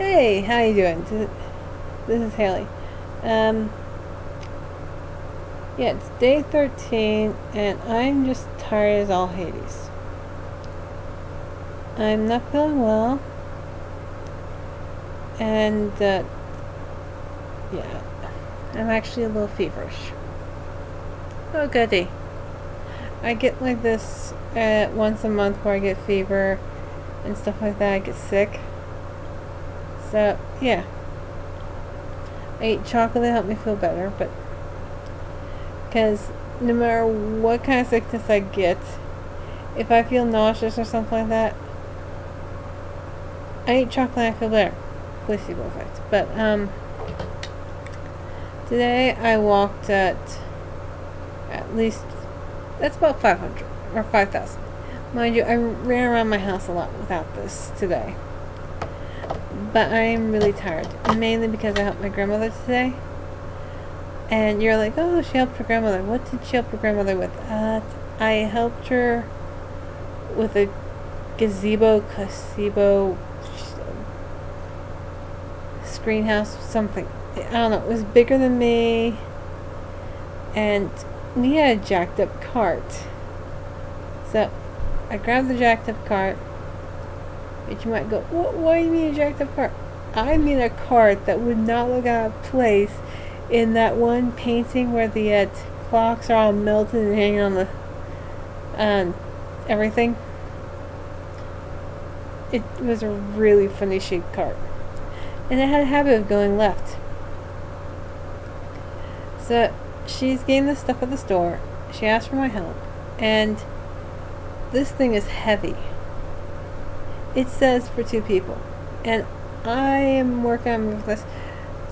Hey, how you doing? This is Haley. Um, yeah, it's day 13, and I'm just tired as all Hades. I'm not feeling well, and yeah, I'm actually a little feverish. Oh, goody. I get like this once a month where I get fever and stuff like that. I get sick. So, yeah. I eat chocolate to help me feel better, but because no matter what kind of sickness I get, if I feel nauseous or something like that, I eat chocolate and I feel better. Placebo effect. But today I walked at least, that's about 500 or 5,000. Mind you, I ran around my house a lot without this today. But I'm really tired, mainly because I helped my grandmother today. And you're like, oh, she helped her grandmother. What did she help her grandmother with? I helped her with a gazebo, screen house, something. I don't know. It was bigger than me, and we had a jacked up cart. So I grabbed the jacked up cart. But you might go, what do you mean a jacked up cart? I mean a cart that would not look out of place in that one painting where the clocks are all melted and hanging on the everything. It was a really funny shaped cart. And it had a habit of going left. So she's getting the stuff at the store. She asked for my help. And this thing is heavy. It says for 2 people. And I am working on this.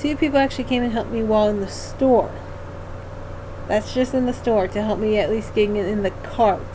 2 people actually came and helped me while in the store. That's just in the store to help me at least getting it in the cart.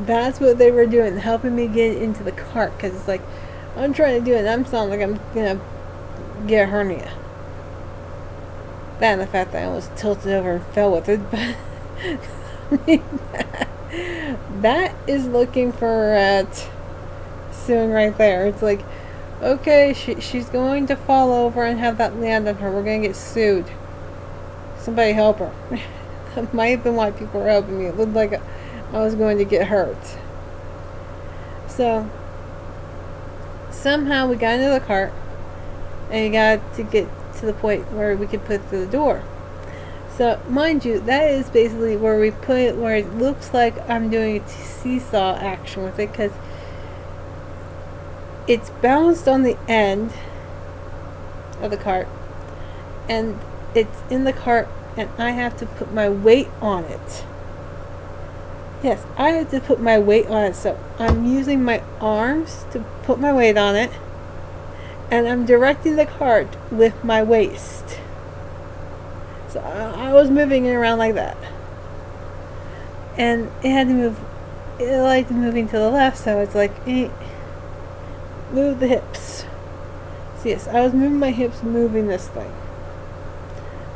That's what they were doing, helping me get into the cart. Because it's like, I'm trying to do it and I'm sounding like I'm going to get a hernia. That and the fact that I almost tilted over and fell with it. But that is looking for soon right there. It's like, okay, she's going to fall over and have that land on her. We're going to get sued. Somebody help her. That might have been why people were helping me. It looked like I was going to get hurt. So, somehow we got into the cart and we got to get to the point where we could put it through the door. So, mind you, that is basically where we put it, where it looks like I'm doing a seesaw action with it, because it's balanced on the end of the cart, and it's in the cart, and I have to put my weight on it. Yes, I have to put my weight on it, so I'm using my arms to put my weight on it, and I'm directing the cart with my waist. So I was moving it around like that. And it had to move, it liked moving to the left, so it's like, move the hips. So yes, I was moving my hips, moving this thing.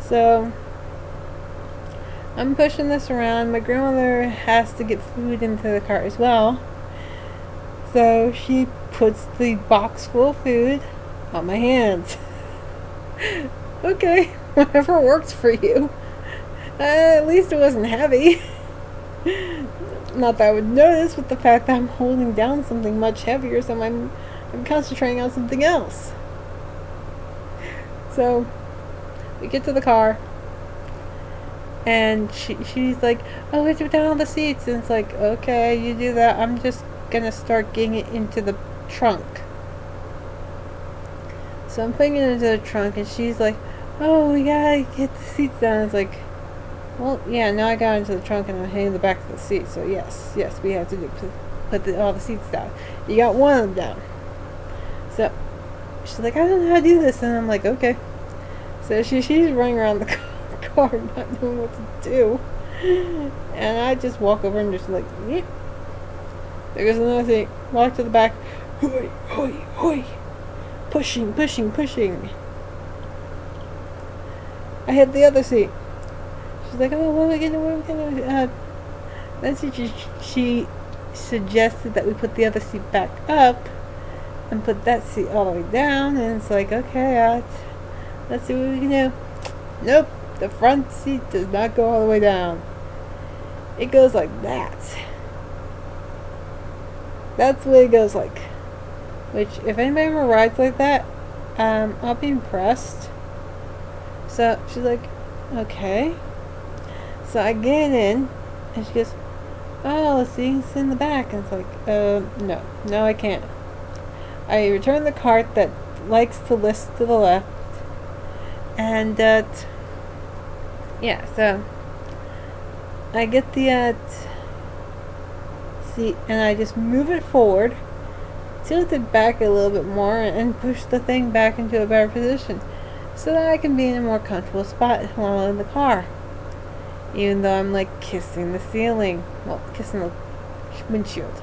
So I'm pushing this around. My grandmother has to get food into the cart as well. So she puts the box full of food on my hands. Okay, whatever works for you. At least it wasn't heavy. Not that I would notice with the fact that I'm holding down something much heavier, so I'm concentrating on something else. So we get to the car, and she's like, oh, we have to put down all the seats. And it's like, okay, you do that. I'm just gonna start getting it into the trunk. So I'm putting it into the trunk, and she's like, oh, we gotta get the seats down. It's like, well, yeah, now I got into the trunk and I'm hitting the back of the seat. So yes, we have to put all the seats down. You got one of them down. So she's like, I don't know how to do this. And I'm like, okay. So she's running around the car not knowing what to do. And I just walk over and just like, yep. There goes another thing. Walk to the back. Hoi, hoi, hoi. Pushing. I hit the other seat. She's like, oh, what are we gonna do? Then she suggested that we put the other seat back up and put that seat all the way down, and it's like, okay, let's see what we can do. Nope, the front seat does not go all the way down. It goes like that. That's what it goes like. Which, if anybody ever rides like that, I'll be impressed. So she's like, okay. So I get in, and she goes, oh, so you can sit in the back. And it's like, no, I can't. I return the cart that likes to list to the left, and yeah, so I get the seat, and I just move it forward, tilt it back a little bit more, and push the thing back into a better position, so that I can be in a more comfortable spot while in the car. Even though I'm like kissing the ceiling, well, kissing the windshield.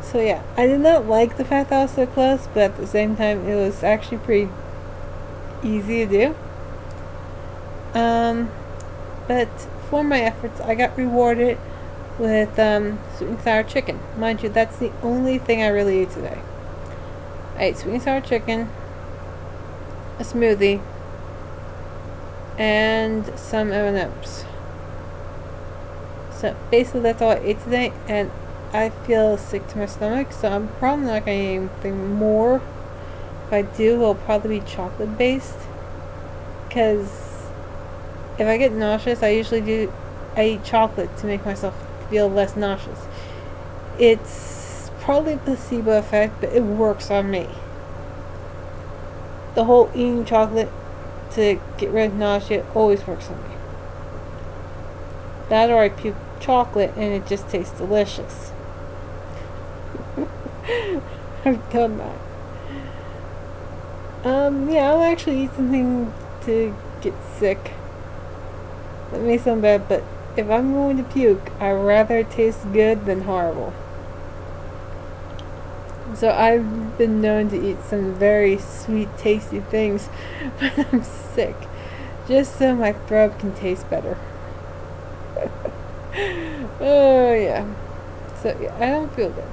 So yeah, I did not like the fact that I was so close, but at the same time, it was actually pretty easy to do. But for my efforts, I got rewarded with sweet and sour chicken. Mind you, that's the only thing I really ate today. I ate sweet and sour chicken, a smoothie, and some M&Ms. So basically that's all I ate today, and I feel sick to my stomach, so I'm probably not going to eat anything more. If I do, it'll probably be chocolate based, because if I get nauseous, I eat chocolate to make myself feel less nauseous. It's probably a placebo effect, but it works on me. The whole eating chocolate to get rid of nausea always works on me. That, or I puke chocolate and it just tastes delicious. I've done that. Yeah, I'll actually eat something to get sick. That may sound bad, but if I'm going to puke, I'd rather it tastes good than horrible. So I've been known to eat some very sweet, tasty things when I'm sick, just so my throat can taste better. Oh yeah. So yeah, I don't feel good.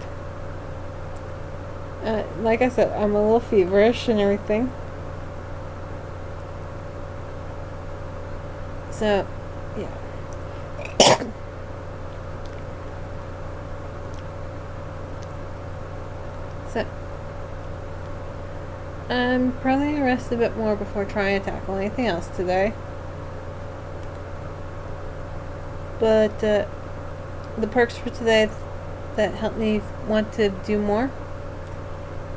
Like I said, I'm a little feverish and everything. So yeah. So I'm probably gonna rest a bit more before trying to tackle anything else today. But the perks for today that helped me want to do more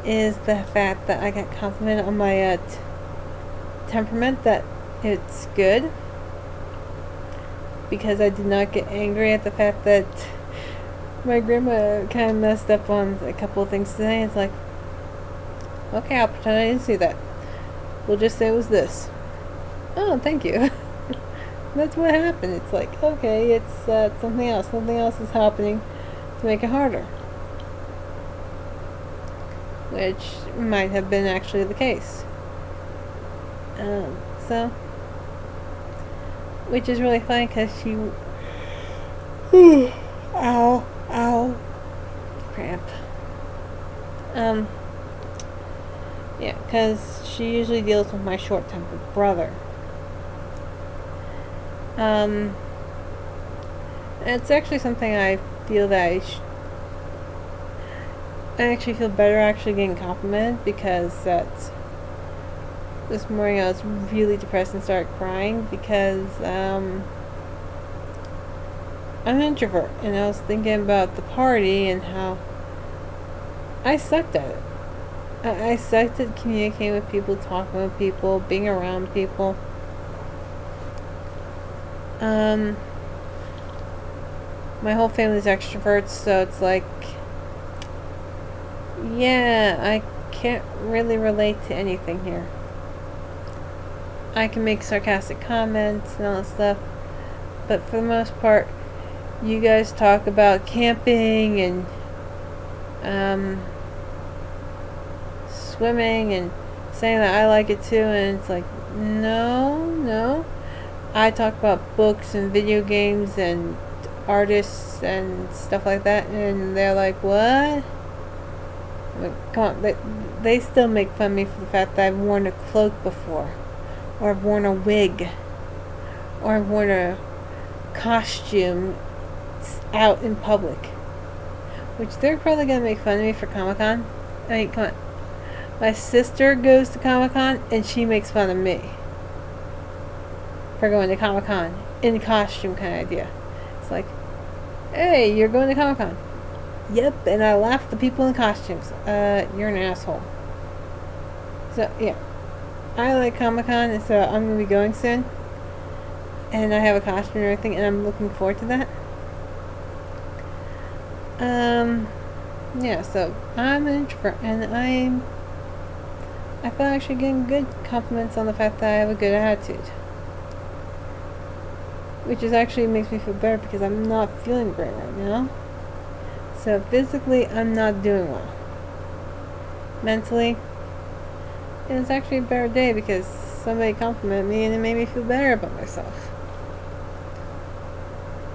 is the fact that I got complimented on my temperament, that it's good, because I did not get angry at the fact that my grandma kind of messed up on a couple of things today. It's like, okay, I'll pretend I didn't see that. We'll just say it was this. Oh, thank you. That's what happened. It's like, okay, it's something else. Something else is happening to make it harder. Which might have been actually the case. So, which is really funny because she... ow. Cramp. Yeah, because she usually deals with my short-tempered brother. It's actually something I feel that I actually feel better actually getting complimented, because this morning I was really depressed and started crying because I'm an introvert, and I was thinking about the party and how I sucked at it. I sucked at communicating with people, talking with people, being around people. My whole family's extroverts, so it's like, yeah, I can't really relate to anything here. I can make sarcastic comments and all that stuff, but for the most part, you guys talk about camping and swimming and saying that I like it too, and it's like, no. I talk about books and video games and artists and stuff like that, and they're like, what? Come on, they still make fun of me for the fact that I've worn a cloak before, or I've worn a wig, or I've worn a costume out in public. Which they're probably gonna make fun of me for Comic-Con. I mean, come on. My sister goes to Comic-Con and she makes fun of me for going to Comic-Con in costume kind of idea. It's like, hey, you're going to Comic-Con. Yep, and I laugh at the people in costumes. You're an asshole. So, yeah. I like Comic-Con, and so I'm going to be going soon. And I have a costume and everything, and I'm looking forward to that. Yeah, so I'm an introvert, and I feel actually getting good compliments on the fact that I have a good attitude. Which is actually makes me feel better because I'm not feeling great right now. So physically, I'm not doing well. Mentally, it's actually a better day because somebody complimented me and it made me feel better about myself.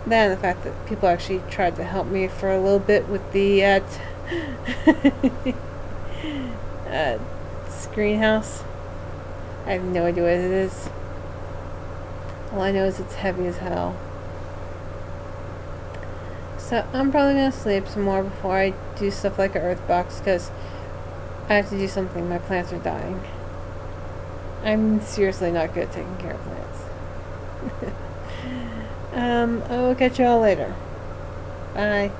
Then the fact that people actually tried to help me for a little bit with the screen house. I have no idea what it is. All I know is it's heavy as hell. So I'm probably going to sleep some more before I do stuff like an earth box because I have to do something. My plants are dying. I'm seriously not good at taking care of plants. I will catch you all later. Bye.